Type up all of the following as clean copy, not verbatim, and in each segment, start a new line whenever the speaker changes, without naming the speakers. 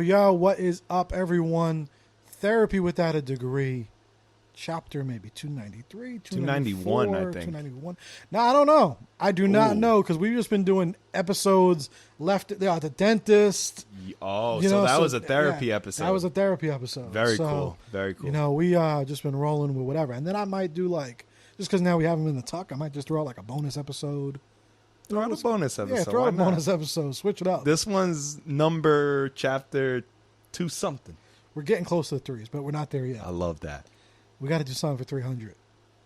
Yo, what is up, everyone? Therapy Without a Degree, chapter maybe 293,
291, I think.
291. Now, I don't know. I do not know, because we've just been doing episodes left there at the dentist.
Oh, so that was a therapy episode.
That was a therapy episode.
Very cool. Very cool.
You know, we just been rolling with whatever. And then I might do like, just because now we have them in the tuck, I might just throw out like a bonus episode.
Throw out a bonus episode.
Yeah, throw out a bonus episode. Switch it up.
This one's number chapter 2 something.
We're getting close to the threes, but we're not there yet.
I love that.
We got to do something for 300.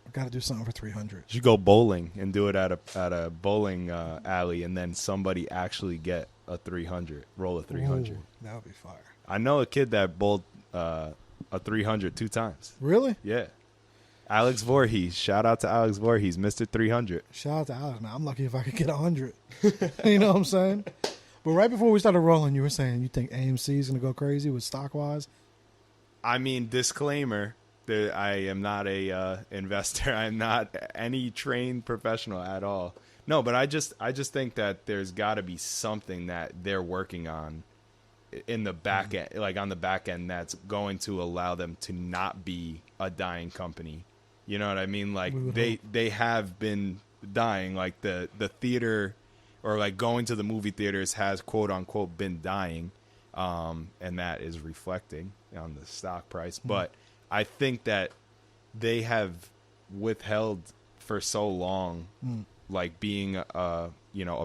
We got to do something for 300.
You should go bowling and do it at a bowling alley, and then somebody actually get a 300, roll a 300.
Ooh, that would be fire.
I know a kid that bowled a 300 2 times.
Really?
Yeah. Alex Voorhees. Shout out to Alex Voorhees, Mr. 300.
Shout out to Alex. Man, I'm lucky if I could get 100. You know what I'm saying? But right before we started rolling, you were saying you think AMC is going to go crazy with stock-wise?
I mean, disclaimer, I am not a investor. I'm not any trained professional at all. No, but I just think that there's got to be something that they're working on in the back end, like on the back end, that's going to allow them to not be a dying company. You know what I mean? Like they have been dying. Like the theater, or like going to the movie theaters has quote unquote been dying, and that is reflecting on the stock price. But I think that they have withheld for so long, like being a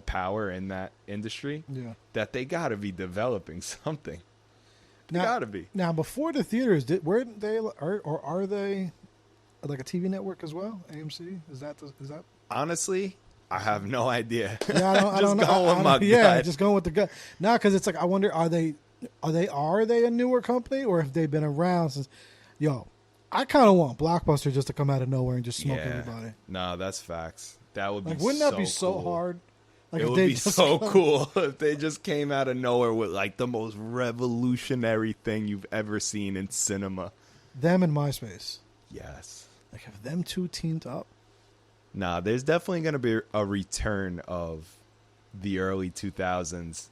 power in that industry, that they got to be developing something. They got to be.
Now, before the theaters, weren't they, or are they like a TV network as well? AMC? Is that?
Honestly, I have no idea.
Yeah, I don't know.
Going with my gut.
Yeah, just going with the gut. Now, because it's like, I wonder, are they a newer company, or have they been around since? Yo, I kind of want Blockbuster just to come out of nowhere and just smoke everybody.
No, that's facts. That would be.
Like, wouldn't that be so
cool.
hard? Like,
it would be so cool if they just came out of nowhere with like the most revolutionary thing you've ever seen in cinema.
Them and MySpace.
Yes.
Like, have them two teamed up?
Nah, there's definitely going to be a return of the early 2000s,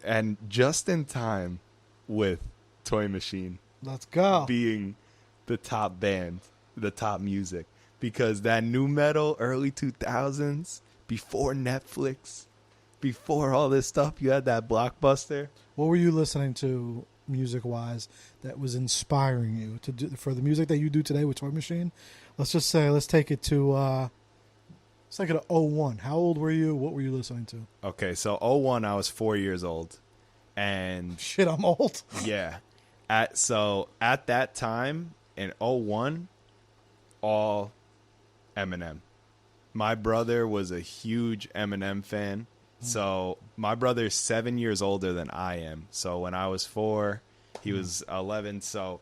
and just in time with Toy Machine.
Let's go.
Being the top band, the top music. Because that new metal, early 2000s, before Netflix, before all this stuff, you had that Blockbuster.
What were you listening to music-wise that was inspiring you to do for the music that you do today with Toy Machine? Let's just say, let's take it to 01. How old were you? What were you listening to?
Okay, so 01, I was 4 years old. And
shit, I'm old.
Yeah. At that time, in 01, all Eminem. My brother was a huge Eminem fan. So my brother's 7 years older than I am. So when I was 4, he was 11. So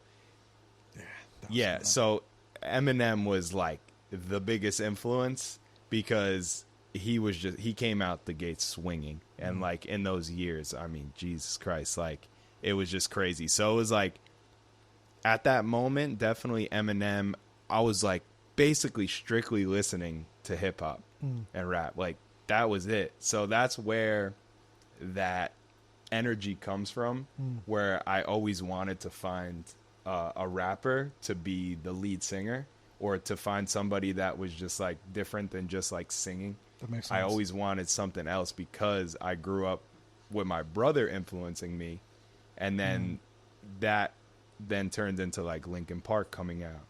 yeah, so Eminem was like the biggest influence, because he came out the gates swinging. And like in those years, I mean, Jesus Christ, like it was just crazy. So it was like at that moment, definitely Eminem. I was like basically strictly listening to hip hop and rap. Like that was it. So that's where that energy comes from, where I always wanted to find a rapper to be the lead singer, or to find somebody that was just like different than just like singing.
That makes sense.
I always wanted something else, because I grew up with my brother influencing me, and then that then turned into like Linkin Park coming out,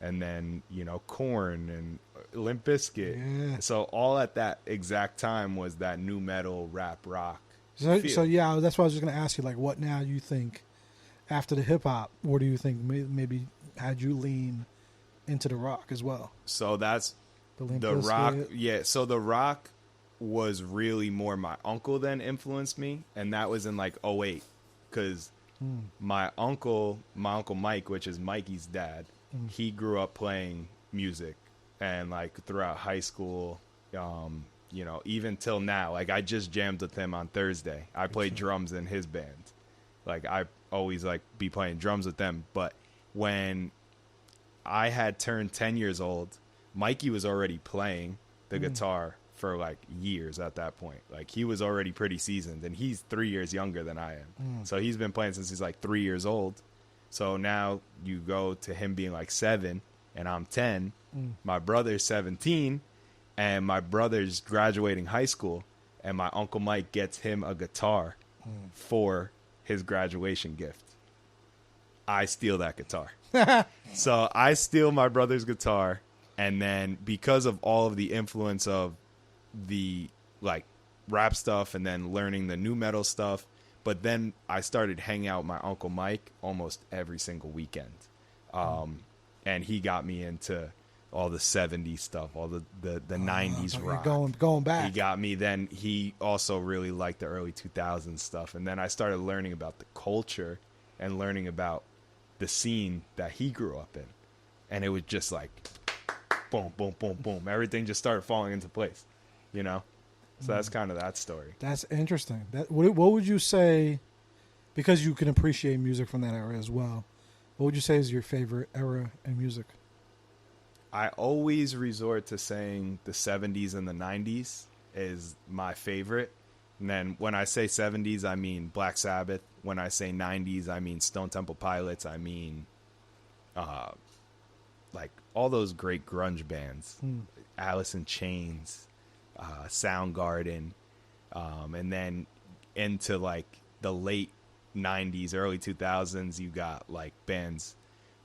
and then Korn and Limp Bizkit.
Yeah.
So all at that exact time was that new metal, rap, rock.
So yeah, that's why I was just going to ask you, like, what now you think after the hip hop? What do you think maybe had you lean into the rock as well.
So that's
The
rock. Yeah. So the rock was really more my uncle then influenced me. And that was in like '08. Cause my uncle Mike, which is Mikey's dad, he grew up playing music and like throughout high school, you know, even till now, like I just jammed with him on Thursday. I played drums in his band. Like I always like be playing drums with them. But when I had turned 10 years old, Mikey was already playing the guitar for like years at that point. Like he was already pretty seasoned, and he's 3 years younger than I am. So he's been playing since he's like 3 years old. So now you go to him being like 7 and I'm 10. My brother's 17 and my brother's graduating high school, and my Uncle Mike gets him a guitar for his graduation gift. I steal that guitar. So I steal my brother's guitar, and then because of all of the influence of the like rap stuff and then learning the new metal stuff, but then I started hanging out with my Uncle Mike almost every single weekend. And he got me into all the 70s stuff, all the 90s rock.
Going back.
He got me. Then he also really liked the early 2000s stuff. And then I started learning about the culture and learning about the scene that he grew up in. And it was just like boom, boom, boom, boom. Everything just started falling into place, you know? So that's kind of that story.
That's interesting. What would you say, because you can appreciate music from that era as well, what would you say is your favorite era in music?
I always resort to saying the 70s and the 90s is my favorite. And then when I say 70s, I mean Black Sabbath. When I say 90s, I mean Stone Temple Pilots. I mean, like all those great grunge bands, Alice in Chains, Soundgarden, and then into like the late 90s, early 2000s, you got like bands,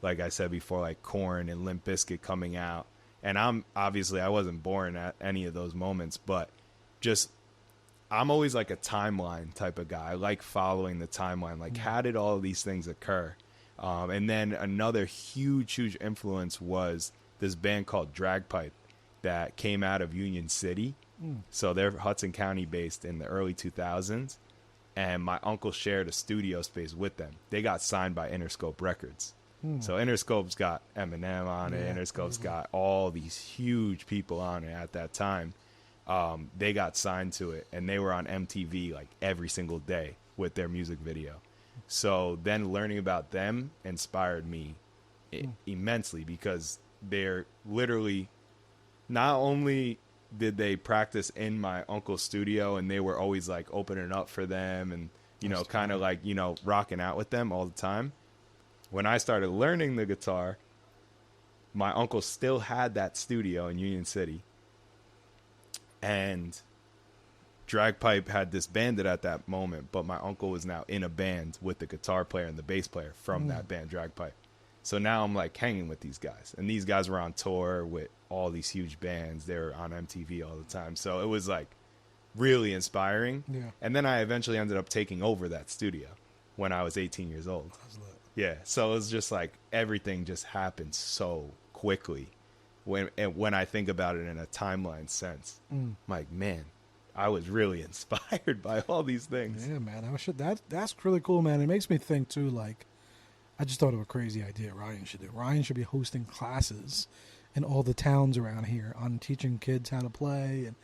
like I said before, like Korn and Limp Bizkit coming out. And I wasn't born at any of those moments, but just, I'm always like a timeline type of guy. I like following the timeline. Like, how did all of these things occur? And then another huge influence was this band called Dragpipe that came out of Union City. So they're Hudson County based in the early 2000s. And my uncle shared a studio space with them. They got signed by Interscope Records. So Interscope's got Eminem on it. Interscope's got all these huge people on it at that time. They got signed to it, and they were on MTV like every single day with their music video. So then learning about them inspired me immensely, because they're literally, not only did they practice in my uncle's studio, and they were always like opening up for them and, you know, kind of like, you know, rocking out with them all the time. When I started learning the guitar, my uncle still had that studio in Union City. And Dragpipe had disbanded at that moment, but my uncle was now in a band with the guitar player and the bass player from that band, Dragpipe. So now I'm like hanging with these guys. And these guys were on tour with all these huge bands. They were on MTV all the time. So it was like really inspiring.
Yeah.
And then I eventually ended up taking over that studio when I was 18 years old. Yeah. So it was just like everything just happened so quickly. When I think about it in a timeline sense, I'm like, man, I was really inspired by all these things.
Yeah, man. That's really cool, man. It makes me think too, like, I just thought of a crazy idea Ryan should do. Ryan should be hosting classes in all the towns around here on teaching kids how to play and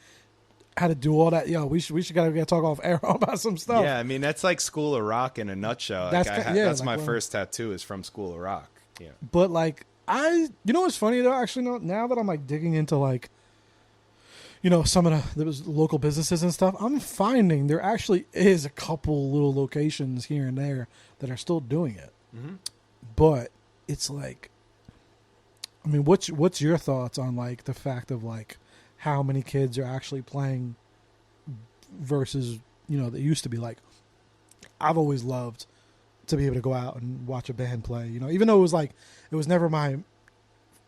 how to do all that. Yo, we should gotta talk off air about some stuff.
Yeah, I mean, that's like School of Rock in a nutshell. That's my first tattoo is from School of Rock. Yeah.
But like, you know what's funny though? Actually, now that I'm like digging into like, you know, some of those local businesses and stuff, I'm finding there actually is a couple little locations here and there that are still doing it. But it's like, I mean, what's your thoughts on like the fact of like how many kids are actually playing versus, you know, they used to be like, I've always loved to be able to go out and watch a band play, you know, even though it was never my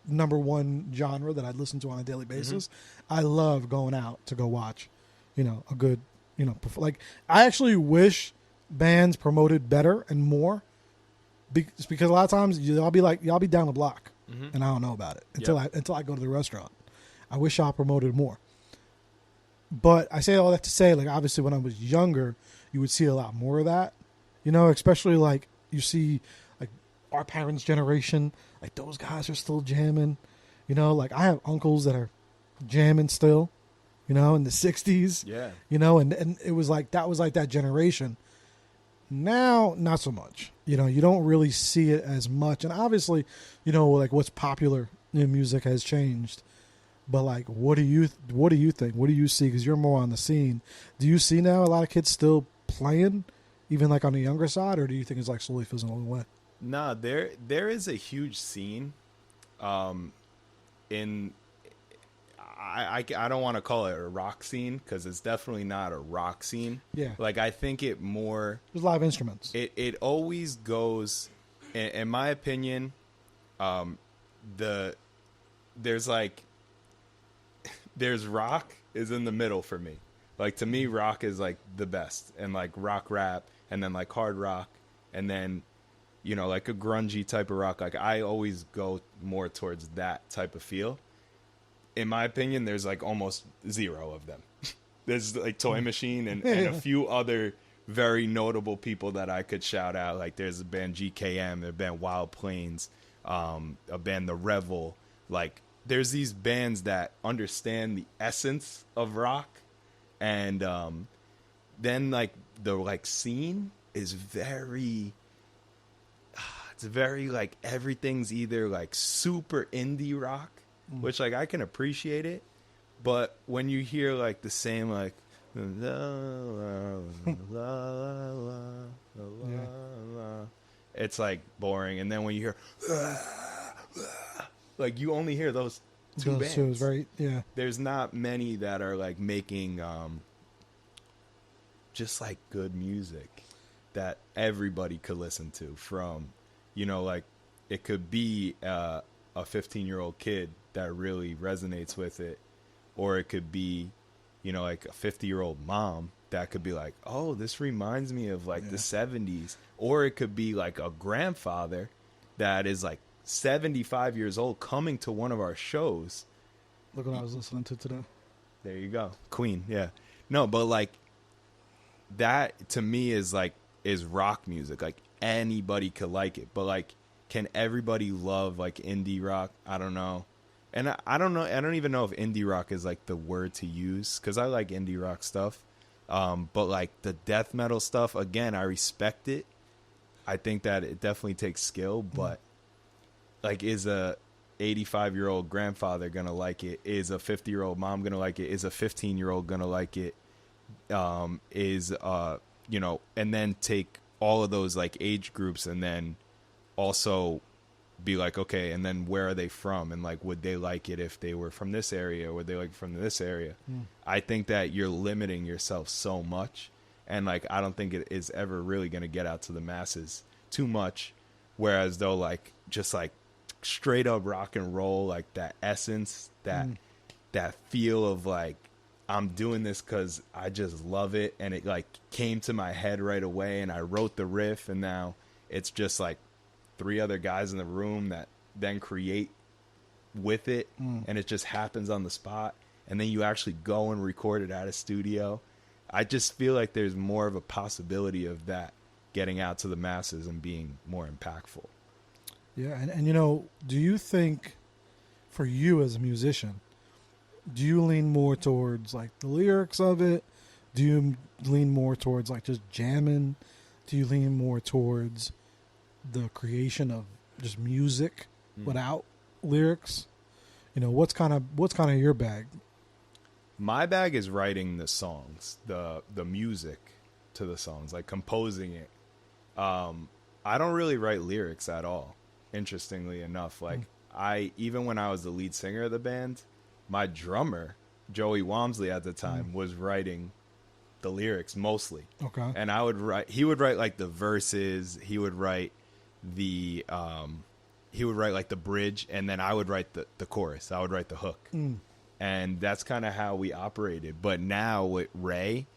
number one genre that I'd listen to on a daily basis. I love going out to go watch, you know, a good, you know, like I actually wish bands promoted better and more, because a lot of times y'all be down the block, and I don't know about it until I go to the restaurant. I wish y'all promoted more. But I say all that to say, like, obviously when I was younger, you would see a lot more of that, you know, especially like you see like our parents' generation, like those guys are still jamming, you know, like I have uncles that are jamming still, you know, in the 60s, you know, and it was like that generation. Now, not so much, you know, you don't really see it as much. And obviously, you know, like what's popular in music has changed. But like, what do you think? What do you see? Because you're more on the scene. Do you see now a lot of kids still playing, even like on the younger side, or do you think it's like slowly fizzling away?
Nah, there is a huge scene. In I don't want to call it a rock scene because it's definitely not a rock scene.
Yeah,
like I think it more.
There's live instruments.
It always goes, in my opinion. There's rock is in the middle for me. Like, to me, rock is like the best, and like rock rap, and then like hard rock, and then, you know, like a grungy type of rock. Like, I always go more towards that type of feel. In my opinion, there's like almost zero of them. There's like Toy Machine and a few other very notable people that I could shout out. Like, there's a band GKM, there's a band Wild Plains, a band The Revel. Like, there's these bands that understand the essence of rock, and then like the like scene is very, it's very like everything's either like super indie rock, which like I can appreciate it, but when you hear like the same like it's like boring, and then when you hear like you only hear those two bands.
It was very, yeah.
There's not many that are like making just like good music that everybody could listen to. From, you know, like it could be a 15-year-old kid that really resonates with it, or it could be, you know, like a 50-year-old mom that could be like, oh, this reminds me of like the 70s, or it could be like a grandfather that is like 75 years old coming to one of our shows.
Look what I was listening to today.
There you go. Queen. Yeah. No, but like that to me is rock music. Like anybody could like it, but like, can everybody love like indie rock? I don't know. And I don't know. I don't even know if indie rock is like the word to use, because I like indie rock stuff. But like the death metal stuff, again, I respect it. I think that it definitely takes skill, but like, is a 85-year-old grandfather gonna like it? Is a 50-year-old mom gonna like it? Is a 15-year-old gonna like it? You know, and then take all of those like age groups and then also be like, okay, and then where are they from? And like, would they like it if they were from this area, or would they like it from this area? I think that you're limiting yourself so much, and like, I don't think it is ever really gonna get out to the masses too much. Whereas though, like, just like straight up rock and roll, like that essence, that feel of like, I'm doing this because I just love it, and it like came to my head right away, and I wrote the riff, and now it's just like 3 other guys in the room that then create with it, and it just happens on the spot, and then you actually go and record it at a studio. I just feel like there's more of a possibility of that getting out to the masses and being more impactful.
Yeah, and you know, do you think, for you as a musician, do you lean more towards like the lyrics of it? Do you lean more towards like just jamming? Do you lean more towards the creation of just music without lyrics? You know, what's kind of your bag?
My bag is writing the songs, the music to the songs, like composing it. I don't really write lyrics at all. Interestingly enough, like even when I was the lead singer of the band, my drummer, Joey Walmsley at the time, was writing the lyrics mostly.
Okay.
And he would write like the verses, he would write like the bridge, and then I would write the chorus. I would write the hook. And that's kind of how we operated. But now with Ray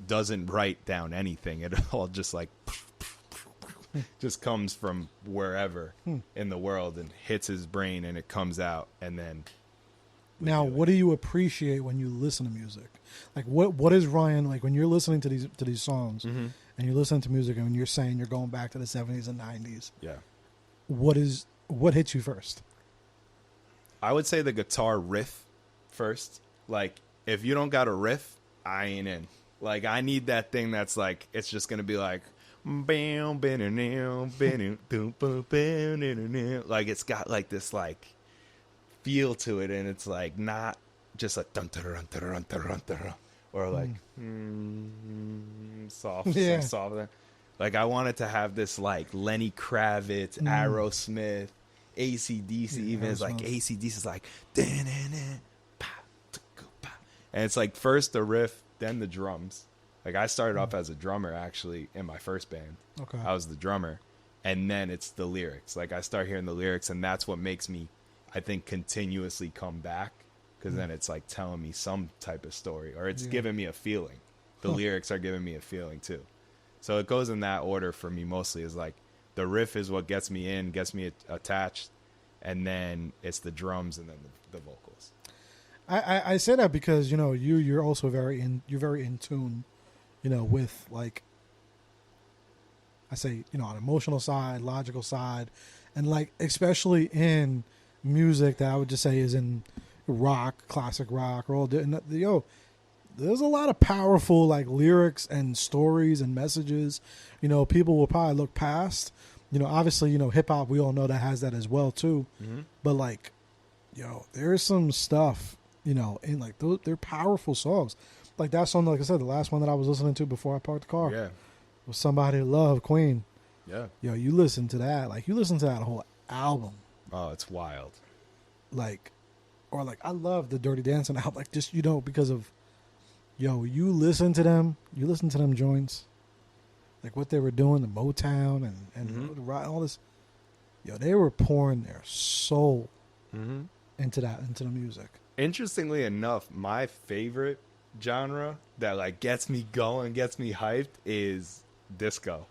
doesn't write down anything. It all just like just comes from wherever in the world and hits his brain, and it comes out, and then.
Now, what do you appreciate when you listen to music? Like, what is Ryan like when you're listening to these songs and you're listening to music and you're saying you're going back to the 70s and 90s?
Yeah.
What hits you first?
I would say the guitar riff first. Like, if you don't got a riff, I ain't in. Like, I need that thing that's like, it's just gonna be like, like it's got like this like feel to it, and it's like not just like dun dun dun dun dun dun or like soft, soft. Like, I want it to have this like Lenny Kravitz, Aerosmith, AC/DC. Even it's like AC/DC is like, and it's like first the riff, then the drums. Like, I started off as a drummer actually in my first band.
Okay,
I was the drummer, and then it's the lyrics. Like, I start hearing the lyrics, and that's what makes me, I think, continuously come back, because then it's like telling me some type of story, or it's giving me a feeling. The lyrics are giving me a feeling too. So it goes in that order for me mostly. Is like the riff is what gets me in, gets me attached, and then it's the drums and then the vocals.
I say that because you're also very in tune, with like, I say, on emotional side, logical side, and like especially in music that I would just say is in rock, classic rock, or all there's a lot of powerful like lyrics and stories and messages. People will probably look past. Obviously, hip hop, we all know that has that as well too. But like, there's some stuff, in like they're powerful songs. Like that song, like I said, the last one that I was listening to before I parked the car, was Somebody to Love, Queen.
Yeah.
You listen to that, like you listen to that whole album.
Oh, it's wild.
Like, or like I love the Dirty Dancing album, like just because of, you listen to them joints, like what they were doing, the Motown and all this, they were pouring their soul into the music.
Interestingly enough, my favorite genre that like gets me going, gets me hyped is disco.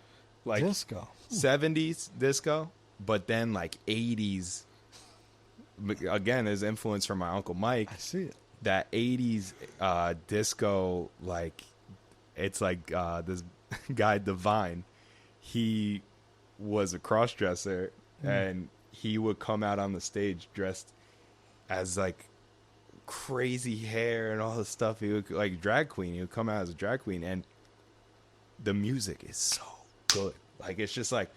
Like
disco.
70s disco, but then like 80s. Again, is influence from my Uncle Mike.
I see it.
That 80s disco, like it's like this guy Divine. He was a cross-dresser, and he would come out on the stage dressed as like crazy hair and all this stuff. He would like drag queen. He would come out as a drag queen, and the music is so good. Like it's just on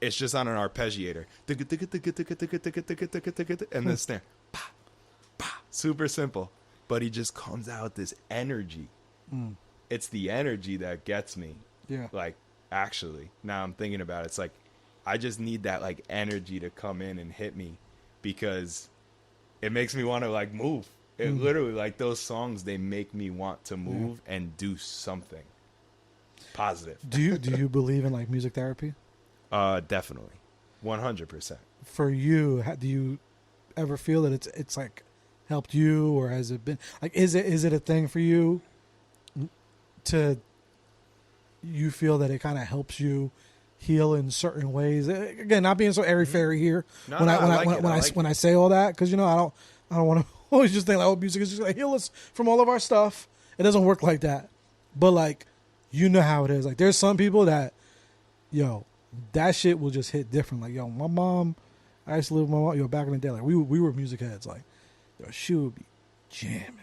an arpeggiator, and the snare, super simple. But he just comes out with this energy. It's the energy that gets me.
Yeah.
Like, actually, now I'm thinking about it, it's like I just need that like energy to come in and hit me, because it makes me want to like move. It literally, like those songs, they make me want to move and do something positive.
Do you believe in like music therapy?
Definitely, 100%.
For you, do you ever feel that it's like helped you, or has it been like is it a thing for you? You feel that it kind of helps you heal in certain ways? Again, not being so airy fairy here when I say all that, because I don't want to always just think like, oh, music is just like heal us from all of our stuff. It doesn't work like that. But like, how it is. Like, there's some people that, that shit will just hit different. Like, my mom, I used to live with my mom. Back in the day, like we were music heads. Like, she would be jamming.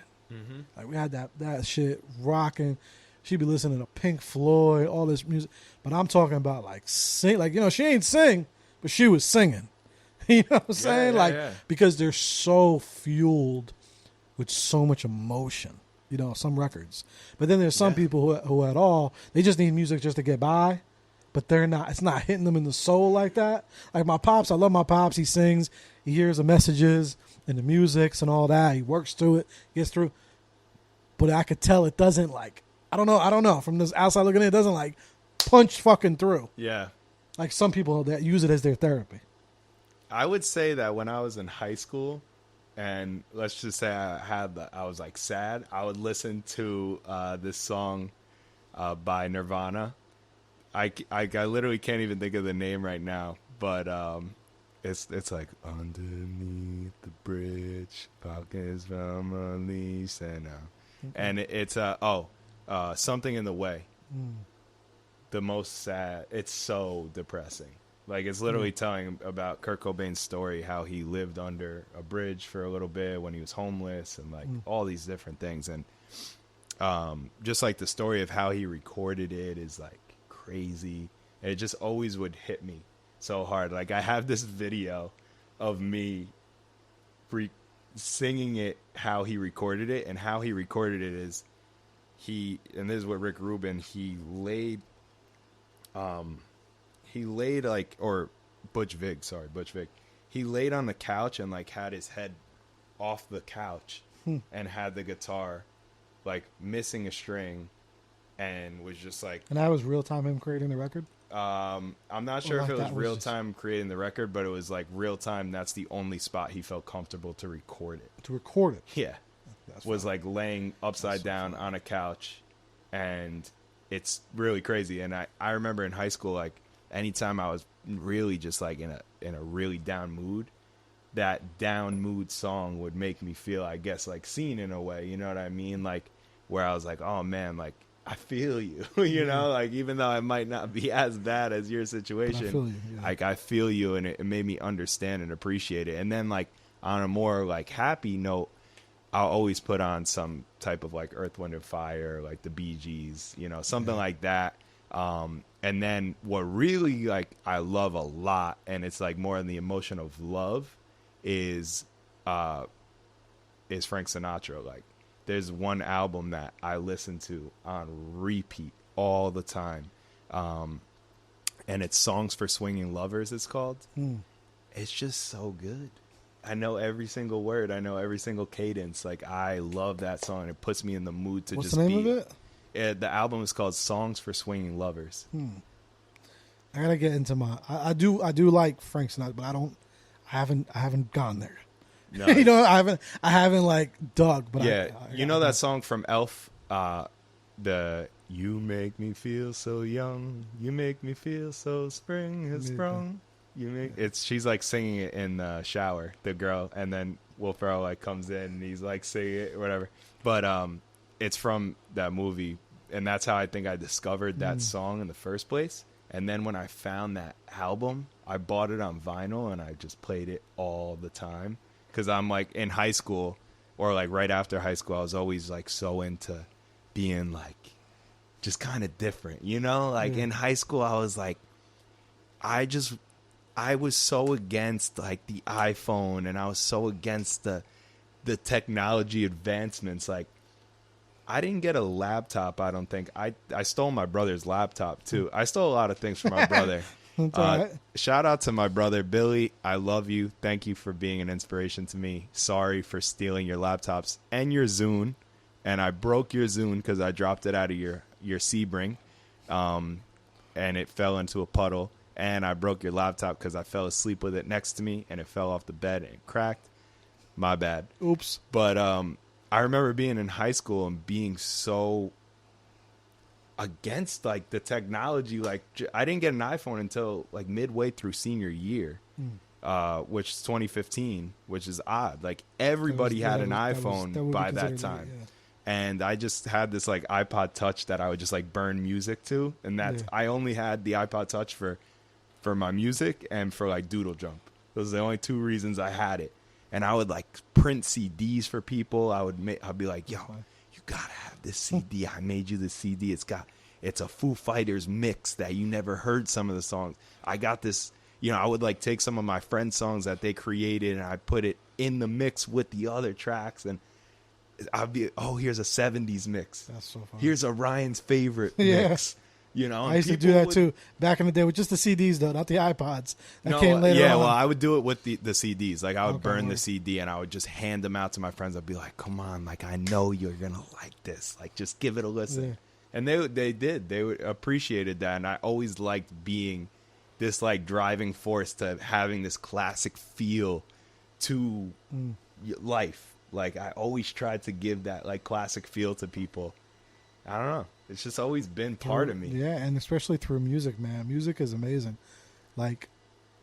Like we had that shit rocking. She'd be listening to Pink Floyd, all this music. But I'm talking about like sing, like she ain't sing, but she was singing. You know what I'm saying? Because they're so fueled with so much emotion. Some records. But then there's some people who at all, they just need music just to get by, but it's not hitting them in the soul like that. Like my pops, I love my pops. He sings, he hears the messages and the musics and all that. He works through it, gets through. But I could tell it doesn't like, I don't know. From this outside looking in, it doesn't like punch fucking through.
Yeah.
Like some people that use it as their therapy.
I would say that when I was in high school, and let's just say I was like sad, I would listen to this song by Nirvana, I literally can't even think of the name right now, but it's like underneath the bridge, pockets from unleashed, and it's something in the way. The most sad. It's so depressing. Like, it's literally telling about Kurt Cobain's story, how he lived under a bridge for a little bit when he was homeless, and like all these different things. And just like the story of how he recorded it is like crazy. And it just always would hit me so hard. Like, I have this video of me singing it, how he recorded it, and how he recorded it is and this is what Rick Rubin, he laid like, or Butch Vig, he laid on the couch and like had his head off the couch and had the guitar like missing a string, and was just like,
and that was real time him creating the record.
I'm not sure if it was real time creating the record, but it was like real time. That's the only spot he felt comfortable to record it. Yeah. Was like laying upside down on a couch, and it's really crazy. And I remember in high school, like, anytime I was really just like in a really down mood, that down mood song would make me feel, I guess, like seen in a way, you know what I mean? Like, where I was like, oh man, like, I feel you, you know, like, even though I might not be as bad as your situation, I feel you, yeah. Like, I feel you, and it made me understand and appreciate it. And then, like, on a more like happy note, I'll always put on some type of like Earth, Wind and Fire, like the Bee Gees, you know, something like that. And then what really like I love a lot, and it's like more in the emotion of love, is Frank Sinatra. Like, there's one album that I listen to on repeat all the time, and it's Songs for Swinging Lovers, it's called. It's just so good. I know every single word. I know every single cadence. Like, I love that song. It puts me in the mood to
What's the name of it?
The album is called Songs for Swinging Lovers.
I gotta get into my. I do like Frank Sinatra, but I haven't gone there.
No,
you know, I haven't like dug. But
yeah, you know that song from Elf, the "You make me feel so young, you make me feel so spring has sprung." She's like singing it in the shower, the girl, and then Will Ferrell like comes in and he's like singing it or whatever. But it's from that movie, and that's how I think I discovered that song in the first place. And then when I found that album, I bought it on vinyl and I just played it all the time, because I'm like in high school, or like right after high school, I was always like so into being like just kind of different, you know? Like in high school, I was like, I was so against like the iPhone, and I was so against the technology advancements. Like, I didn't get a laptop, I don't think. I stole my brother's laptop too. I stole a lot of things from my brother. Right. Shout out to my brother Billy. I love you. Thank you for being an inspiration to me. Sorry for stealing your laptops and your Zune. And I broke your Zune because I dropped it out of your Sebring, and it fell into a puddle. And I broke your laptop because I fell asleep with it next to me, and it fell off the bed and it cracked. My bad.
Oops.
But I remember being in high school and being so against like the technology. Like, I didn't get an iPhone until like midway through senior year, which is 2015, which is odd. Like, everybody had an iPhone by that time. Yeah. And I just had this like iPod Touch that I would just like burn music to, and that's I only had the iPod Touch for my music and for like Doodle Jump. Those are the only two reasons I had it. And I would like print CDs for people. I'd be like, yo, you gotta have this CD. I made you the CD. It's a Foo Fighters mix that you never heard some of the songs. I got this, you know, I would like take some of my friends' songs that they created and I put it in the mix with the other tracks, and I'd be, oh, here's a 70s mix. That's so fun. Here's a Ryan's favorite mix. You know,
I used to do that too back in the day with just the CDs though, not the iPods. That came later on.
Well, I would do it with the CDs. Like, I would burn the CD and I would just hand them out to my friends. I'd be like, "Come on, like, I know you're gonna like this. Like, just give it a listen." Yeah. And they did. They appreciated that, and I always liked being this like driving force to having this classic feel to life. Like, I always tried to give that like classic feel to people. I don't know. It's just always been part of me.
Yeah, and especially through music, man. Music is amazing. Like,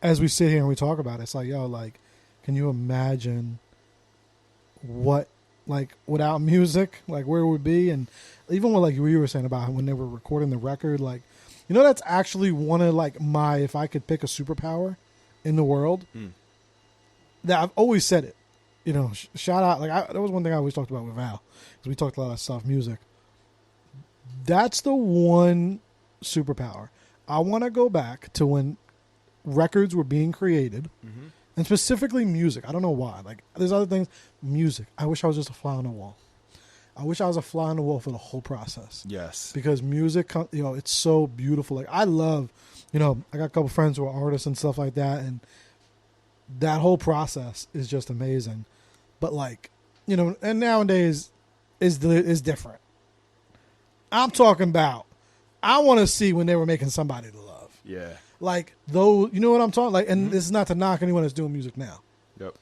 as we sit here and we talk about it, it's like, yo, like, can you imagine what, like, without music, like, where it would be? And even what, like, you were saying about when they were recording the record, like, you know, that's actually one of, like, my, if I could pick a superpower in the world, that I've always said it. You know, shout out, like, that was one thing I always talked about with Val, because we talked a lot of soft music. That's the one superpower. I want to go back to when records were being created, and specifically music. I don't know why. Like, there's other things. Music. I wish I was just a fly on the wall. I wish I was a fly on the wall for the whole process.
Yes.
Because music, you know, it's so beautiful. Like, I love, you know, I got a couple friends who are artists and stuff like that, and that whole process is just amazing. But, like, you know, and nowadays is different. I'm talking about, I want to see when they were making Somebody to Love.
Yeah.
Like, though, you know what I'm talking, like, and this is not to knock anyone that's doing music now.
Yep.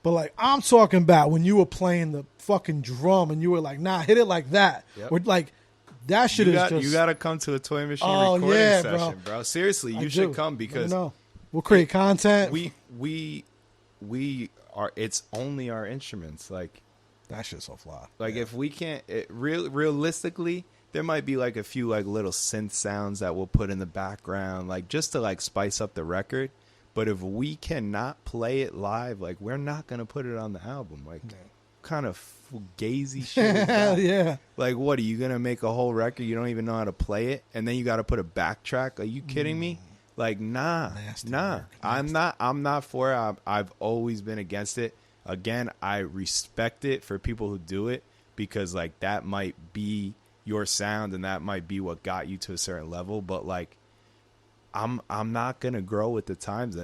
But, like, I'm talking about when you were playing the fucking drum and you were like, nah, hit it like that.
Yep.
Or, like, that shit is just...
You got to come to a Toy Machine recording session, bro. Seriously, you should come, because...
We'll create content.
We are... It's only our instruments. Like...
That shit's so fly.
Like, if we can't... realistically... There might be, like, a few, like, little synth sounds that we'll put in the background, like, just to, like, spice up the record. But if we cannot play it live, like, we're not going to put it on the album. Like, kind of fugazi shit is that?
Yeah.
Like, what, are you going to make a whole record? You don't even know how to play it? And then you got to put a backtrack? Are you kidding me? Like, nah. I'm not for it. I've always been against it. Again, I respect it for people who do it, because, like, that might be your sound and that might be what got you to a certain level, but, like, I'm not gonna grow with the times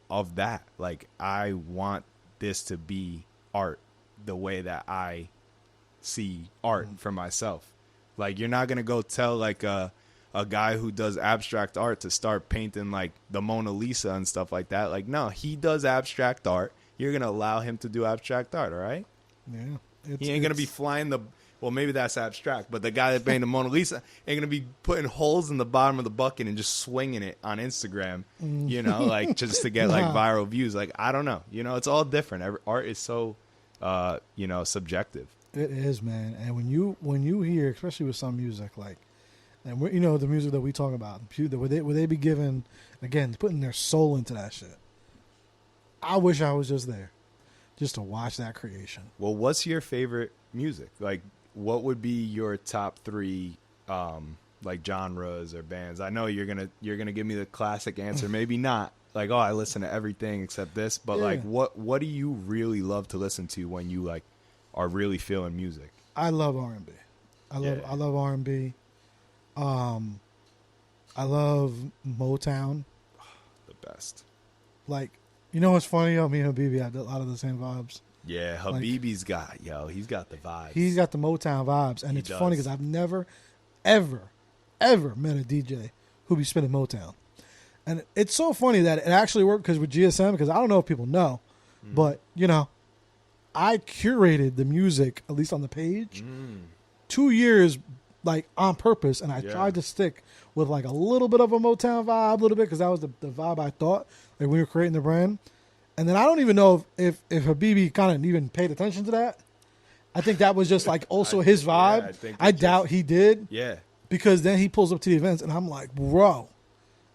of that. Like, I want this to be art the way that I see art for myself. Like, you're not gonna go tell, like, a guy who does abstract art to start painting, like, the Mona Lisa and stuff like that. Like, no, he does abstract art. You're gonna allow him to do abstract art, all right?
Yeah.
He ain't gonna be flying the... Well, maybe that's abstract, but the guy that painted the Mona Lisa ain't going to be putting holes in the bottom of the bucket and just swinging it on Instagram, you know, like, just to get, like, viral views. Like, I don't know. You know, it's all different. Art is so, you know, subjective.
It is, man. And when you hear, especially with some music, like, and you know, the music that we talk about, would they be giving, again, putting their soul into that shit. I wish I was just there, just to watch that creation.
Well, what's your favorite music? Like, what would be your top three, like, genres or bands? I know you're gonna give me the classic answer, maybe not. Like, oh, I listen to everything except this. But like, what do you really love to listen to when you, like, are really feeling music?
I love R&B. I love R&B. I love Motown.
The best.
Like, you know what's funny? Me and Habibi have a lot of the same vibes.
Yeah, Habibi's he's got the vibes.
He's got the Motown vibes. And it's funny because I've never, ever, ever met a DJ who be spinning Motown. And it's so funny that it actually worked because with GSM, because I don't know if people know, but, you know, I curated the music, at least on the page, 2 years, like, on purpose. And I tried to stick with, like, a little bit of a Motown vibe, a little bit, because that was the vibe I thought, like, when we were creating the brand. And then I don't even know if Habibi kind of even paid attention to that. I think that was just, like, also his vibe. Yeah, I doubt he did. Yeah. Because then he pulls up to the events, and I'm like, bro,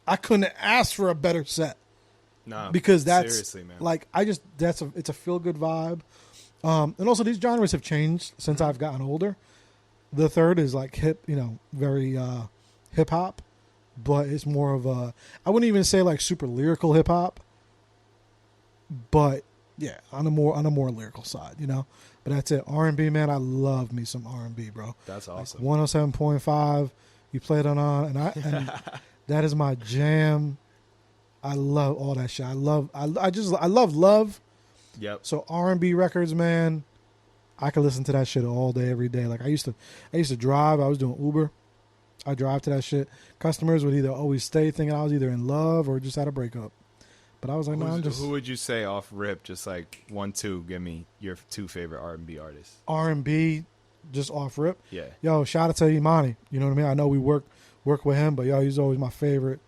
I couldn't ask for a better set. No, because that's seriously, man. Like, it's a feel good vibe. And also these genres have changed since I've gotten older. The third is like hip, you know, very hip hop, but it's more of I wouldn't even say like super lyrical hip hop, but yeah, on a more lyrical side, you know. But that's it. R&B, man, I love me some R&B, bro. That's awesome. Like 107.5, you play it on and that is my jam. I love all that shit. I love love. Yep. So R&B records, man, I could listen to that shit all day, every day. Like I used to drive. I was doing Uber. I drive to that shit. Customers would either always stay thinking I was either in love or just had a breakup. But I was like, no, I'm just.
Who would you say off rip? Just like 1, 2. Give me your 2 favorite R&B artists.
R&B, just off rip.
Yeah.
Yo, shout out to Imani. You know what I mean? I know we work with him, but yo, he's always my favorite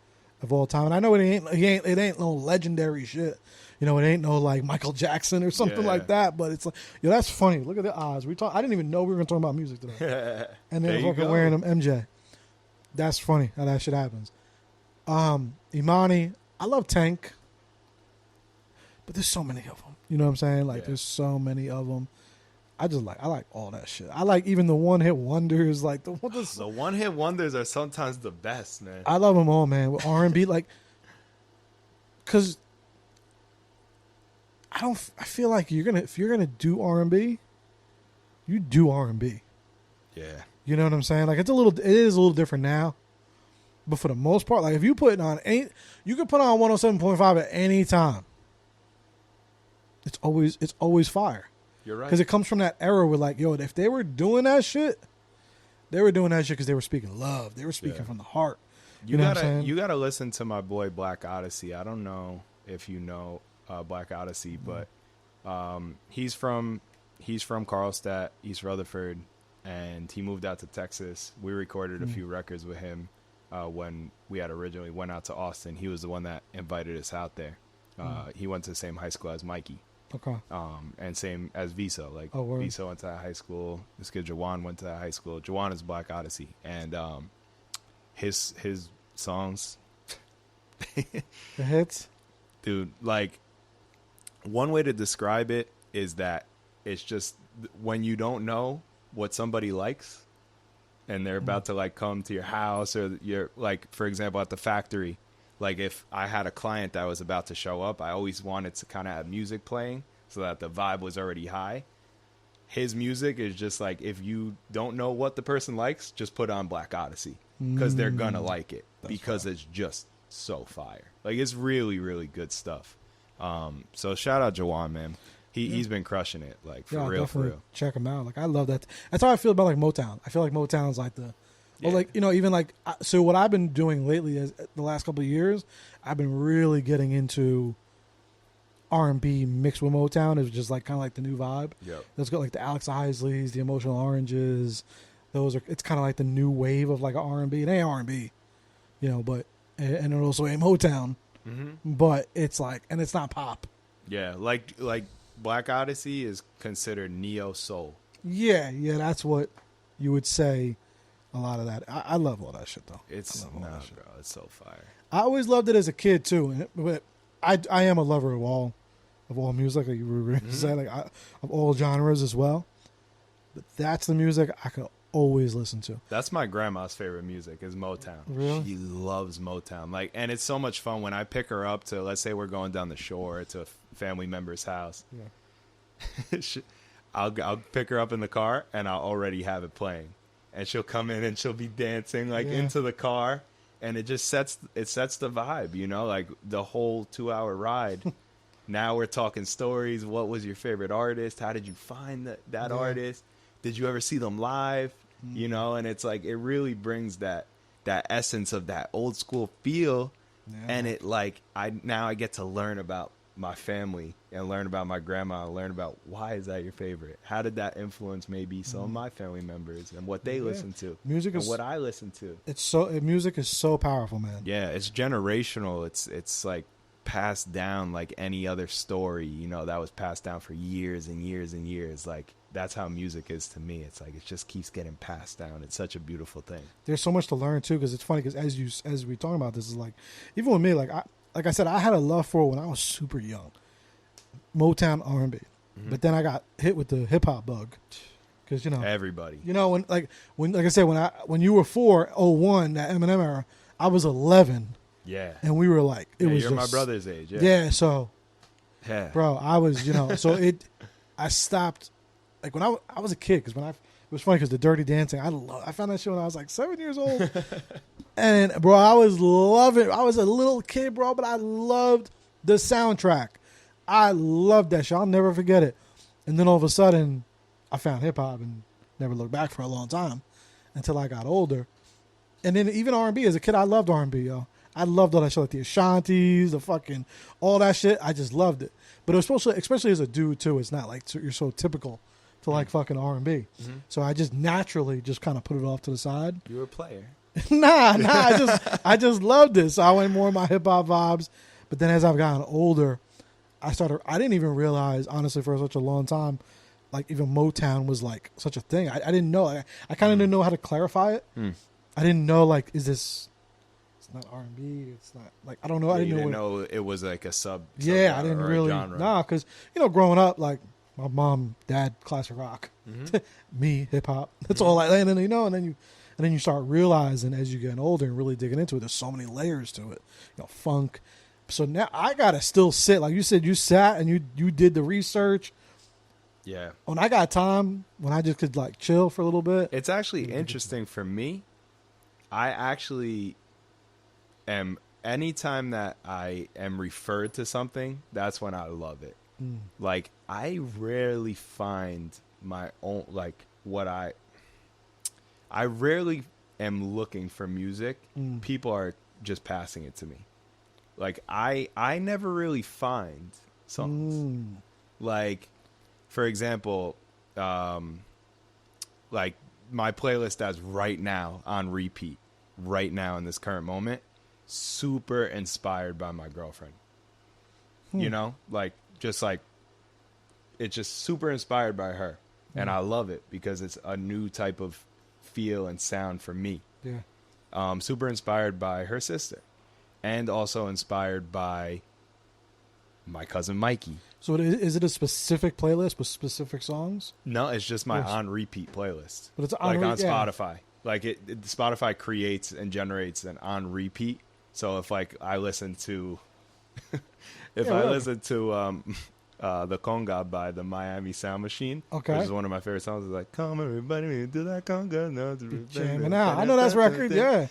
of all time. And I know it ain't no legendary shit. You know, it ain't no like Michael Jackson or something like that. But it's like, yo, that's funny. Look at the odds. I didn't even know we were gonna talk about music today. And they're fucking wearing them MJ. That's funny how that shit happens. Imani, I love Tank, but there's so many of them. You know what I'm saying? Like, there's so many of them. I like all that shit. I like even the one-hit wonders. Like the
one-hit wonders are sometimes the best, man.
I love them all, man. With R&B, like, because I feel like if you're gonna do R&B, you do R&B.
Yeah.
You know what I'm saying? Like it is a little different now, but for the most part, like if you put it on you can put on 107.5 at any time. It's always fire.
You're right.
Because it comes from that era where, like, yo, if they were doing that shit, because they were speaking love. They were speaking from the heart. You know what I'm saying?
You gotta listen to my boy Black Odyssey. I don't know if you know Black Odyssey, but he's from Carlstadt, East Rutherford, and he moved out to Texas. We recorded a few records with him when we had originally went out to Austin. He was the one that invited us out there. He went to the same high school as Mikey.
Okay.
And same as Viso. Like, Viso went to that high school. This kid Jawan went to that high school. Jawan is Black Odyssey, and his songs,
the hits,
dude. Like, one way to describe it is that it's just when you don't know what somebody likes, and they're about to like come to your house, or you're like, for example, at the factory. Like, if I had a client that was about to show up, I always wanted to kind of have music playing so that the vibe was already high. His music is just like, if you don't know what the person likes, just put on Black Odyssey because they're going to like it because it's just so fire. Like, it's really, really good stuff. So shout out Jawan, man. He's been crushing it, like, for real.
Check him out. Like, I love that. That's how I feel about, like, Motown. I feel like Motown's like the... Well, like, you know, even like, so what I've been doing lately is the last couple of years, I've been really getting into R&B mixed with Motown. It's just like kind of like the new vibe.
Yep.
It's got like the Alex Isleys, the Emotional Oranges. It's kind of like the new wave of like R&B. It ain't R&B, you know, but, and it also ain't Motown, but it's like, and it's not pop.
Yeah. Like Black Odyssey is considered neo soul.
Yeah. That's what you would say. A lot of that. I love all that shit, though.
Bro. It's so fire.
I always loved it as a kid, too. But I am a lover of all music, like you were going to say, like of all genres as well. But that's the music I could always listen to.
That's my grandma's favorite music is Motown.
Really?
She loves Motown. Like, and it's so much fun when I pick her up to, let's say we're going down the shore to a family member's house. Yeah. I'll pick her up in the car, and I'll already have it playing. And she'll come in and she'll be dancing like into the car, and it just sets the vibe, you know, like the whole 2-hour ride. Now we're talking stories. What was your favorite artist? How did you find that artist? Did you ever see them live? You know, and it's like it really brings that essence of that old school feel, and it like I get to learn about my family and learn about my grandma and learn about why is that your favorite? How did that influence maybe some of my family members and what they listen to?
Music
and
is
what I listen to.
Music is so powerful, man.
Yeah, it's generational. It's like passed down like any other story, you know, that was passed down for years and years and years. Like that's how music is to me. It's like it just keeps getting passed down. It's such a beautiful thing.
There's so much to learn too, because it's funny because as we talking about this is like even with me, like I said, I had a love for it when I was super young. Motown R&B. But then I got hit with the hip hop bug. Cuz you know,
everybody.
You know when like I said when you were 401 that Eminem era, I was 11.
Yeah.
And we were like
you're just my brother's age. Yeah.
Yeah, so
bro,
I was, you know, so I stopped like when I was a kid cuz it was funny cuz the Dirty Dancing, I found that shit when I was like 7 years old. And bro, I was a little kid, bro, but I loved the soundtrack. I loved that shit. I'll never forget it. And then all of a sudden, I found hip hop and never looked back for a long time until I got older. And then even R&B, as a kid, I loved R&B, yo. I loved all that shit, like the Ashantis, the fucking, all that shit. I just loved it. But especially as a dude, too, it's not like you're so typical to like fucking R&B. So I just naturally just kind of put it off to the side.
You were a player.
Nah, I just loved it. So I went more in my hip hop vibes. But then as I've gotten older, I didn't even realize, honestly, for such a long time, like even Motown was like such a thing. I didn't know. I kind of didn't know how to clarify it. I didn't know, like, is this, it's not R&B. It's not, like, I don't know.
Yeah,
I didn't
you
know.
didn't know it was like a sub.
Yeah, I didn't really.
Genre.
Nah, because, growing up, like, my mom, dad, classic rock. Me, hip hop. That's all and then, and then you start realizing as you get older and really digging into it, there's so many layers to it. Funk. So now I gotta still sit, like you said, you sat and you did the research.
Yeah.
When I got time, when I just could like chill for a little bit.
It's actually interesting for me. I actually am, anytime that I am referred to something, that's when I love it. Like, I rarely find my own, like, I rarely am looking for music. People are just passing it to me. Like, I never really find songs. Like, for example, like my playlist that's right now on repeat, right now in this current moment, super inspired by my girlfriend. Like, just like, it's just super inspired by her. And I love it because it's a new type of feel and sound for me.
Yeah.
Super inspired by her sister. And also inspired by my cousin Mikey. So
is it a specific playlist with specific songs?
No, it's just my on repeat playlist.
But it's
on Spotify. Like Spotify creates and generates an on repeat. So if like I listen to the Conga by the Miami Sound Machine, which is one of my favorite songs, it's like, come everybody do that conga. No,
jamming out. I know that's record, yeah.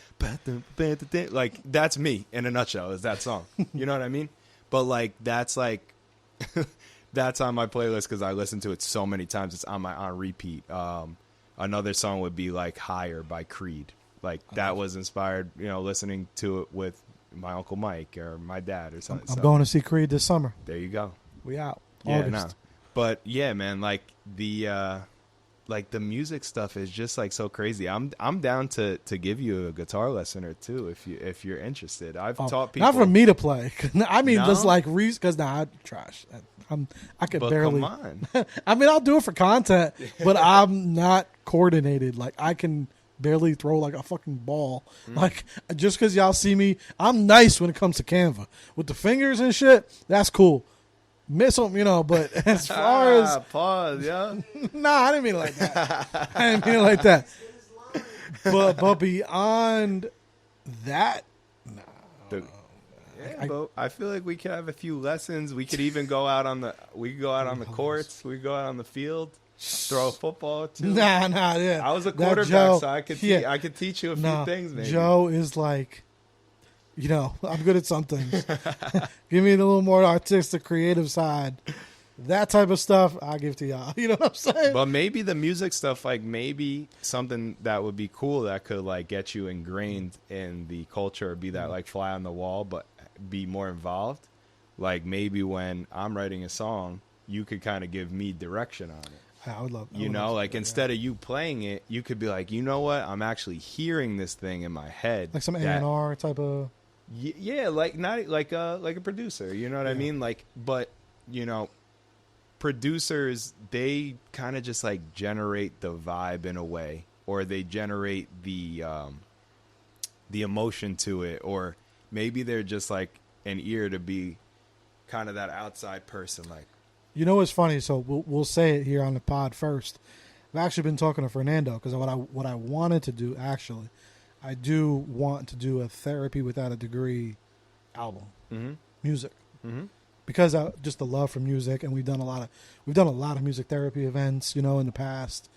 Like, that's me in a nutshell, is that song. You know what I mean? But like, that's that's on my playlist because I listen to it so many times. It's on my on repeat. Another song would be like Higher by Creed. Like, that was inspired, listening to it with my Uncle Mike or my dad or something.
I'm going to see Creed this summer.
There you go.
We out.
Yeah,
August.
no. But yeah, man, like the music stuff is just like so crazy. I'm down to give you a guitar lesson or two if you're interested. I've taught people.
Not for me to play. I mean,
no?
just like because I trash. I could barely.
Come on.
I mean, I'll do it for content, but I'm not coordinated. Like, I can barely throw like a fucking ball. Like, just because y'all see me, I'm nice when it comes to Canva with the fingers and shit. That's cool. Miss them, but as far as
pause, yeah.
Nah, I didn't mean it like that. But beyond that, no.
But I feel like we could have a few lessons. We could even go out on the courts. We could go out on the field, throw a football too.
Nah, yeah.
I was a quarterback, so I could teach you a few things. Maybe
Joe is like, I'm good at some things. Give me the little more artistic, creative side. That type of stuff, I'll give to y'all. You know what I'm saying?
But maybe the music stuff, like maybe something that would be cool that could like get you ingrained in the culture, or be that like fly on the wall, but be more involved. Like, maybe when I'm writing a song, you could kind of give me direction on it.
I would love
instead of you playing it, you could be like, you know what? I'm actually hearing this thing in my head.
Like some A&R type of...
Yeah, like not like a producer, you know what I mean? Like, but producers, they kind of just like generate the vibe in a way, or they generate the emotion to it, or maybe they're just like an ear to be kind of that outside person. Like,
what's funny? So we'll say it here on the pod first. I've actually been talking to Fernando because what I wanted to do, actually, I do want to do a therapy without a degree album, music, because just the love for music, and we've done a lot of music therapy events, in the past.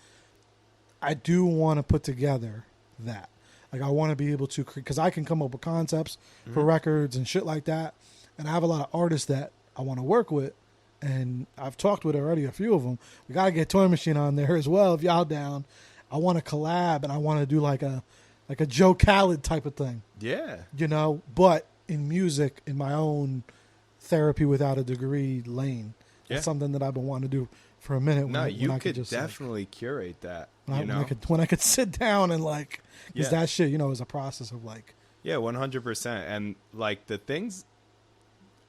I do want to put together that, like, I want to be able to, because I can come up with concepts for records and shit like that, and I have a lot of artists that I want to work with, and I've talked with already a few of them. We got to get Toy Machine on there as well if y'all down. I want to collab, and I want to do like a Joe Khaled type of thing.
Yeah.
But in music, in my own therapy without a degree lane. That's
Yeah.
something that I've been wanting to do for a minute.
No, you
I
could
just,
definitely curate that.
when I could sit down and like, because
Yeah.
that shit, is a process of like,
Yeah, 100%. And like the things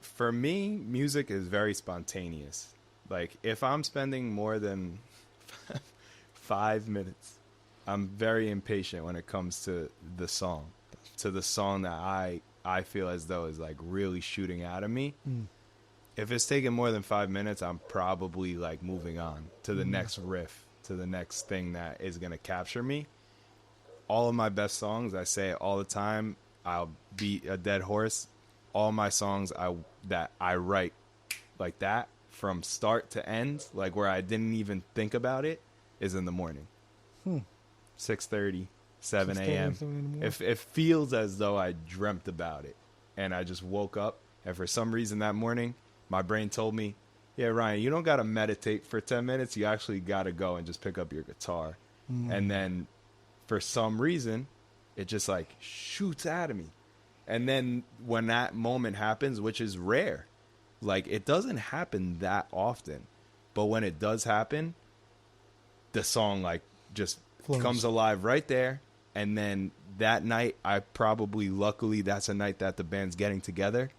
for me, music is very spontaneous. Like if I'm spending more than 5 minutes, I'm very impatient when it comes to the song, that I feel as though is like really shooting out of me. If it's taking more than 5 minutes, I'm probably like moving on to the next riff, to the next thing that is going to capture me. All of my best songs, I say it all the time, I'll beat a dead horse. All my songs that I write like that from start to end, like where I didn't even think about it, is in the morning. 6:30, 7 a.m. If it feels as though I dreamt about it and I just woke up, and for some reason that morning my brain told me, yeah, Ryan, you don't got to meditate for 10 minutes. You actually got to go and just pick up your guitar. And then for some reason, it just like shoots out of me. And then when that moment happens, which is rare, like it doesn't happen that often, but when it does happen, the song like just comes alive right there. And then that night, luckily that's a night that the band's getting together.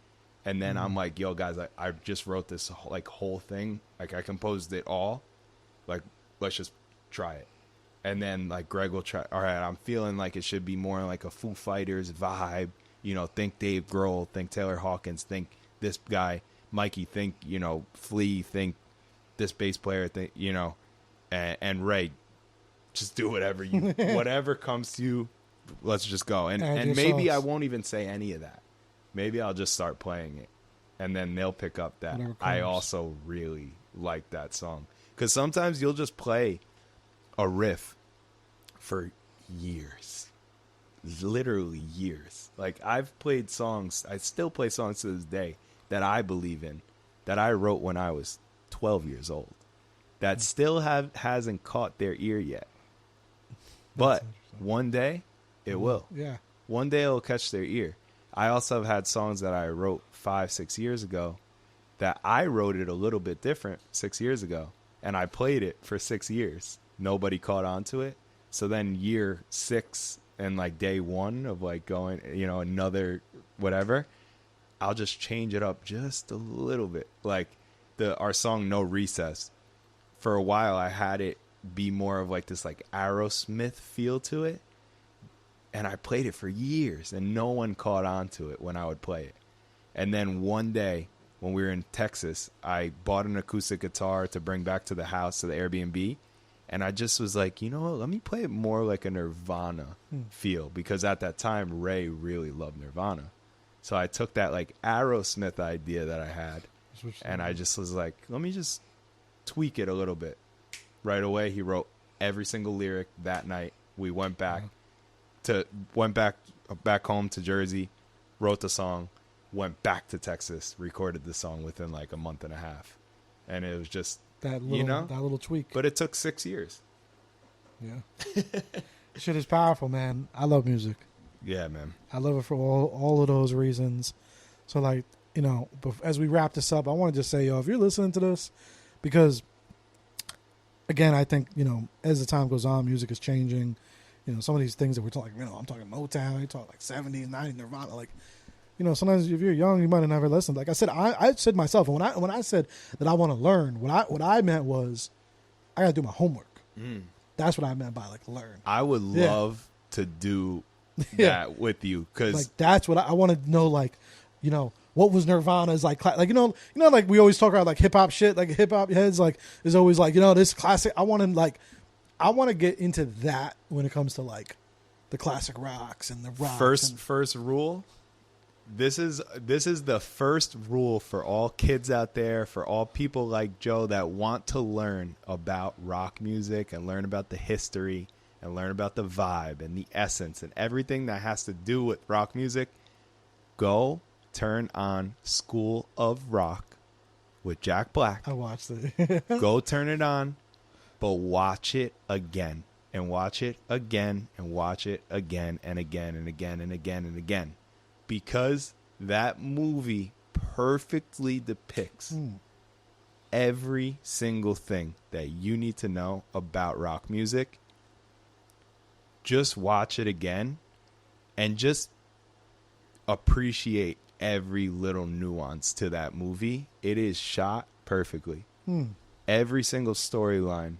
And then I'm like, yo, guys, I just wrote this like whole thing. Like I composed it all. Like, let's just try it. And then like Greg will try. All right, I'm feeling like it should be more like a Foo Fighters vibe. Think Dave Grohl, think Taylor Hawkins, think this guy, Mikey, think, Flea, think this bass player, think, and Ray, just do whatever comes to you. Let's just go. And maybe I won't even say any of that. Maybe I'll just start playing it, and then they'll pick up that I also really like that song. Because sometimes you'll just play a riff for years, literally years. Like I've played songs, I still play songs to this day that I believe in, that I wrote when I was 12 years old, that still hasn't caught their ear yet. But one day it will.
Yeah.
One day it'll catch their ear. I also have had songs that I wrote 5-6 years ago that I wrote it a little bit different 6 years ago, and I played it for 6 years. Nobody caught on to it. So then year 6 and like day 1 of like going, another whatever, I'll just change it up just a little bit. Like our song No Recess, for a while I had it be more of like this like Aerosmith feel to it. And I played it for years, and no one caught on to it when I would play it. And then one day, when we were in Texas, I bought an acoustic guitar to bring back to the house, to the Airbnb. And I just was like, you know what, let me play it more like a Nirvana feel. Because at that time, Ray really loved Nirvana. So I took that like Aerosmith idea that I had, and I just was like, let me just tweak it a little bit. Right away, he wrote every single lyric that night. We went back. Went back home to Jersey, wrote the song, went back to Texas, recorded the song within like a month and a half, and it was just that
little tweak.
But it took 6 years.
Yeah, shit is powerful, man. I love music.
Yeah, man.
I love it for all of those reasons. So like as we wrap this up, I want to just say, if you're listening to this, because again, I think as the time goes on, music is changing. Some of these things that we're talking, I'm talking Motown, you talk like 70s, 90s, Nirvana. Like, sometimes if you're young, you might have never listened. Like I said, I said myself, when I said that I want to learn, what I meant was I got to do my homework. That's what I meant by like learn.
I would love to do that with you, because
like that's what I want to know. Like, what was Nirvana's like? Like like we always talk about like hip hop shit. Like hip hop heads like is always like this classic. I want to get into that when it comes to like the classic rocks and the rock.
First rule. This is the first rule for all kids out there, for all people like Joe that want to learn about rock music and learn about the history and learn about the vibe and the essence and everything that has to do with rock music. Go turn on School of Rock with Jack Black.
I watched it.
Go turn it on. But watch it again, and watch it again, and watch it again, and again, and again, and again, and again. Because that movie perfectly depicts every single thing that you need to know about rock music. Just watch it again and just appreciate every little nuance to that movie. It is shot perfectly. Every single storyline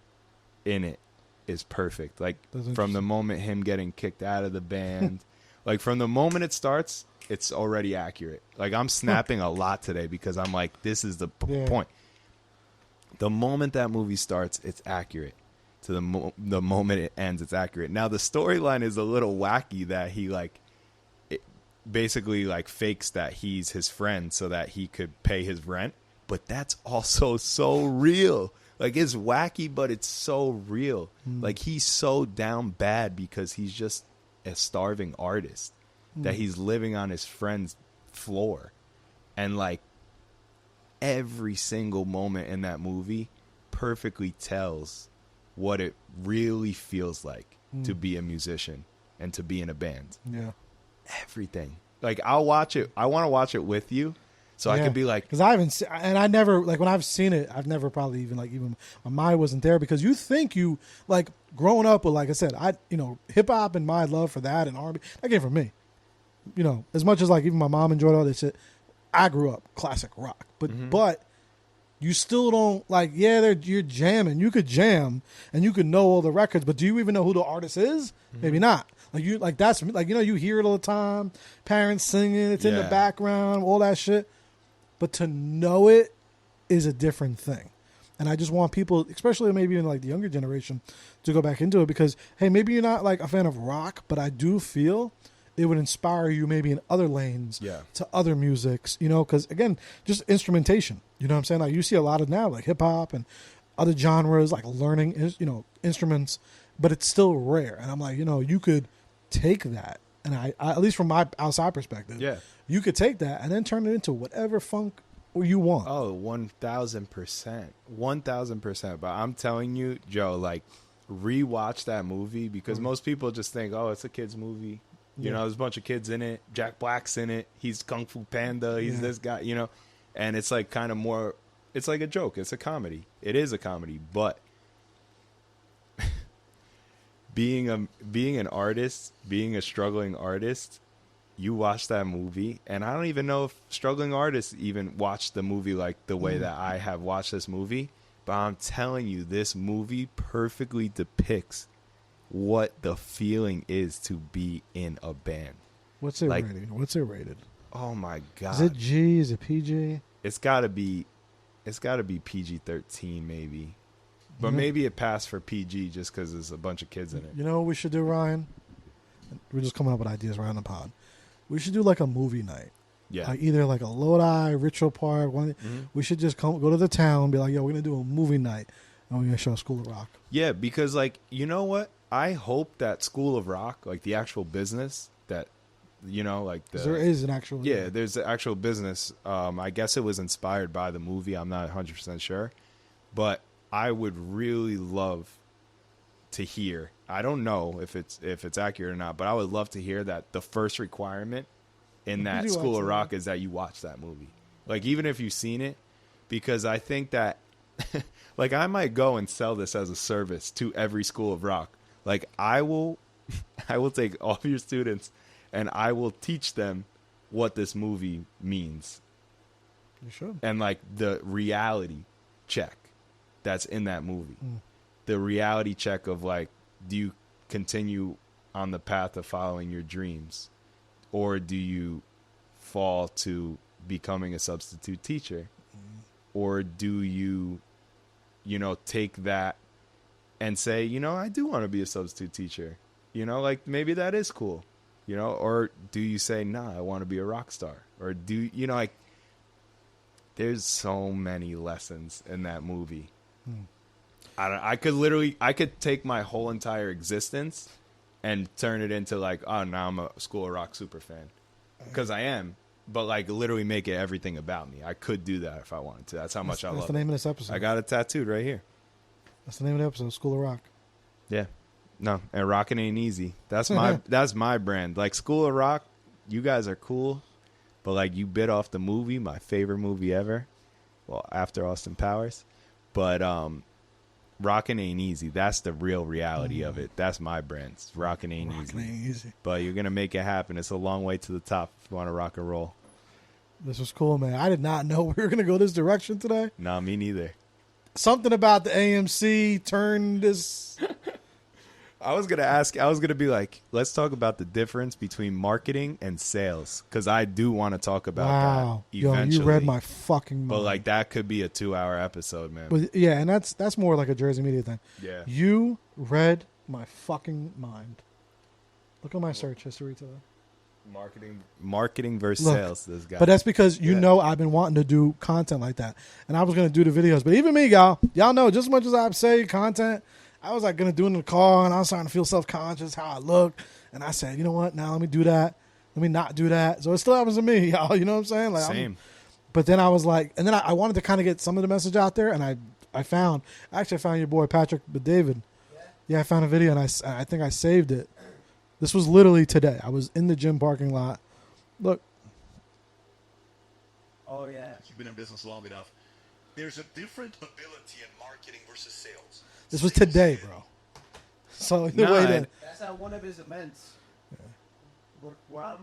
in it is perfect. Like from the moment him getting kicked out of the band, like from the moment it starts, it's already accurate. Like I'm snapping a lot today because I'm like, this is the point. The moment that movie starts, it's accurate. To the moment it ends, it's accurate. Now the storyline is a little wacky that he like basically like fakes that he's his friend so that he could pay his rent, but that's also so real. Like it's wacky, but it's so real. Like he's so down bad because he's just a starving artist that he's living on his friend's floor. And like every single moment in that movie perfectly tells what it really feels like to be a musician and to be in a band. Yeah. Everything. Like I'll watch it. I want to watch it with you so I can be like,
because I haven't seen, and I never, like when I've seen it, I've never probably even my mind wasn't there, because you think you like growing up with, like I said, hip hop and my love for that and R&B, that came from me. As much as like even my mom enjoyed all this shit, I grew up classic rock, but you still don't like, you're jamming. You could jam and you could know all the records, but do you even know who the artist is? Maybe not. That's like, you hear it all the time. Parents singing, it's in the background, all that shit. But to know it is a different thing. And I just want people, especially maybe in like the younger generation, to go back into it, because, hey, maybe you're not like a fan of rock, but I do feel it would inspire you maybe in other lanes to other musics, because again, just instrumentation, you know what I'm saying? Like you see a lot of now like hip hop and other genres, like learning, instruments, but it's still rare. And I'm like, you could take that, and I at least from my outside perspective, you could take that and then turn it into whatever funk you want.
Oh, 1,000%. 1,000%. But I'm telling you, Joe, like rewatch that movie, because most people just think, oh, it's a kid's movie. There's a bunch of kids in it. Jack Black's in it. He's Kung Fu Panda. He's this guy, and it's like kind of more, it's like a joke. It's a comedy. It is a comedy, but being an artist, being a struggling artist, you watch that movie, and I don't even know if struggling artists even watch the movie like the way that I have watched this movie, but I'm telling you, this movie perfectly depicts what the feeling is to be in a band.
What's it rated?
Oh my God.
Is it G? Is it PG?
It's gotta be PG-13 maybe. But maybe it passed for PG just because there's a bunch of kids in it. You
know what we should do, Ryan? We're just coming up with ideas around the pod. We should do like a movie night. Yeah. Like either like a Lodi, Ritual Park. We should just go to the town and be like, yo, we're going to do a movie night. And we're going to show School of Rock.
Yeah, because like, you know what? I hope that School of Rock, like the actual business that, like
there is an actual.
Yeah, there's an actual business. I guess it was inspired by the movie. I'm not 100% sure. But I would really love to hear. I don't know if it's accurate or not, but I would love to hear that the first requirement in that School of Rock is that you watch that movie. Like even if you've seen it, because I think that like I might go and sell this as a service to every School of Rock. Like I will take all of your students and I will teach them what this movie means.
You should.
And like the reality check that's in that movie. The reality check of like, do you continue on the path of following your dreams, or do you fall to becoming a substitute teacher, or do you take that and say, I do want to be a substitute teacher, like maybe that is cool, or do you say, nah, I want to be a rock star, or do like there's so many lessons in that movie. I could take my whole entire existence and turn it into like, oh, now I'm a School of Rock super fan, because I am, but like literally make it everything about me. I could do that if I wanted to. That's how much I love it.
That's the name of this episode.
I got it tattooed right here.
That's the name of the episode, School of Rock.
Yeah. No, and rocking ain't easy. That's my brand. Like School of Rock, you guys are cool, but like you bit off the movie, my favorite movie ever, well, after Austin Powers. But rocking ain't easy. That's the real reality of it. That's my brand. Rocking ain't easy. But you're going to make it happen. It's a long way to the top if you want to rock and roll.
This was cool, man. I did not know we were going to go this direction today.
Nah, me neither.
Something about the AMC turned this.
I was going to be like, let's talk about the difference between marketing and sales. Because I do want to talk about that eventually.
Yo, you read my fucking mind.
But like that could be a 2-hour episode, man.
But yeah, and that's more like a Jersey media thing.
Yeah.
You read my fucking mind. Look at my search history today.
Marketing versus sales. This guy.
But that's because you know I've been wanting to do content like that, and I was going to do the videos. But even me, y'all know just as much as I say content, I was like going to do it in the car, and I was starting to feel self-conscious how I look, and I said, you know what? Now let me do that. Let me not do that. So it still happens to me, y'all. You know what I'm saying? Like,
same.
But then I was like, and then I wanted to kind of get some of the message out there, and I found your boy Patrick David. Yeah, I found a video, and I think I saved it. This was literally today. I was in the gym parking lot. Look.
Oh, yeah.
You've been in business long enough. There's a different ability in marketing versus sales.
This was today, bro. So the way that
That's at one of his events. Yeah. Where I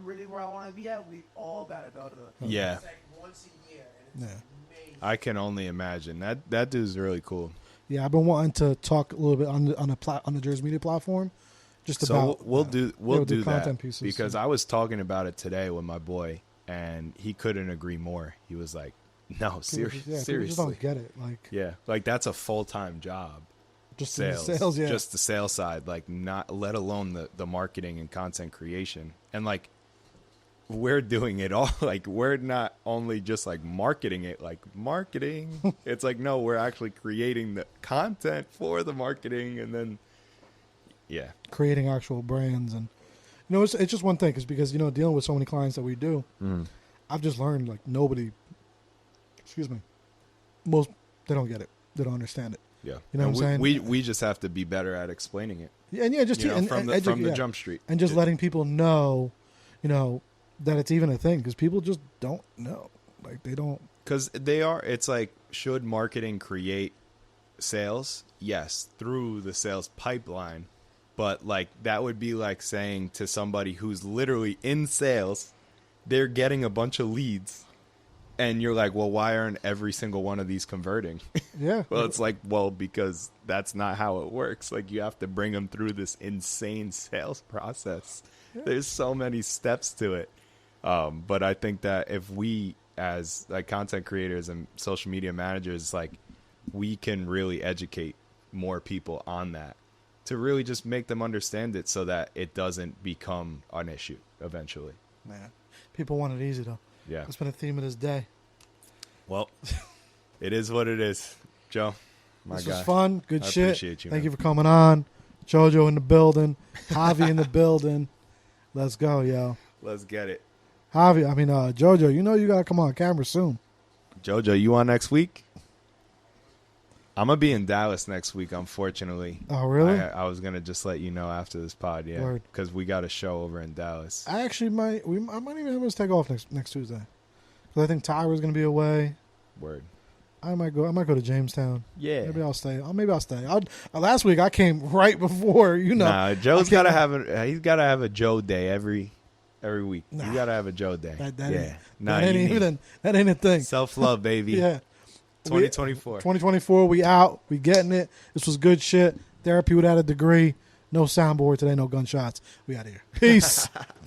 want to be at, we all got to go to.
Yeah.
It's like once a year, and it's amazing.
I can only imagine. That dude's really cool.
Yeah, I've been wanting to talk a little bit on the Jersey Media platform.
We'll do
content
that
pieces,
because I was talking about it today with my boy, and he couldn't agree more. He was like, "No, seriously,
people just don't get it."
Like that's a full-time job.
Just
sales,
yeah.
Just the sales side, like not let alone the marketing and content creation, and like we're doing it all. Like we're not only just like marketing it, like marketing. It's like no, we're actually creating the content for the marketing, and then. Yeah,
creating actual brands, and it's just one thing because dealing with so many clients that we do, I've just learned like most they don't get it, they don't understand it.
Yeah,
you know what I'm saying.
We just have to be better at explaining it.
Yeah, and just
from the jump street,
and just letting people know, that it's even a thing because people just don't know, like they don't
because they are. It's like should marketing create sales? Yes, through the sales pipeline. But, like, that would be like saying to somebody who's literally in sales, they're getting a bunch of leads. And you're like, well, why aren't every single one of these converting?
Yeah.
Well, it's like, well, because that's not how it works. Like, you have to bring them through this insane sales process. Yeah. There's so many steps to it. But I think that if we, as, like, content creators and social media managers, like, we can really educate more people on that. To really just make them understand it so that it doesn't become an issue eventually.
Man, people want it easy, though.
Yeah.
It's been a theme of this day.
Well, it is what it is. Joe,
this was fun. Good shit.
Appreciate you,
Thank
man.
you for coming on. Jojo in the building. Javi in the building. Let's go, yo.
Let's get it.
Jojo, you got to come on camera soon.
Jojo, you on next week? I'm going to be in Dallas next week, unfortunately.
Oh, really?
I was going to just let you know after this pod, yeah. Because we got a show over in Dallas.
I actually might even have us take off next Tuesday. Because I think Tyra's going to be away.
Word.
I might go to Jamestown.
Yeah.
Maybe I'll stay. Last week I came right before,
Nah, Joe's got to have a Joe day every week.
Nah,
you got to have a Joe day.
That ain't a thing.
Self-love, baby.
Yeah.
2024.
2024, we out. We getting it. This was good shit. Therapy without a degree. No soundboard today, no gunshots. We out of here. Peace.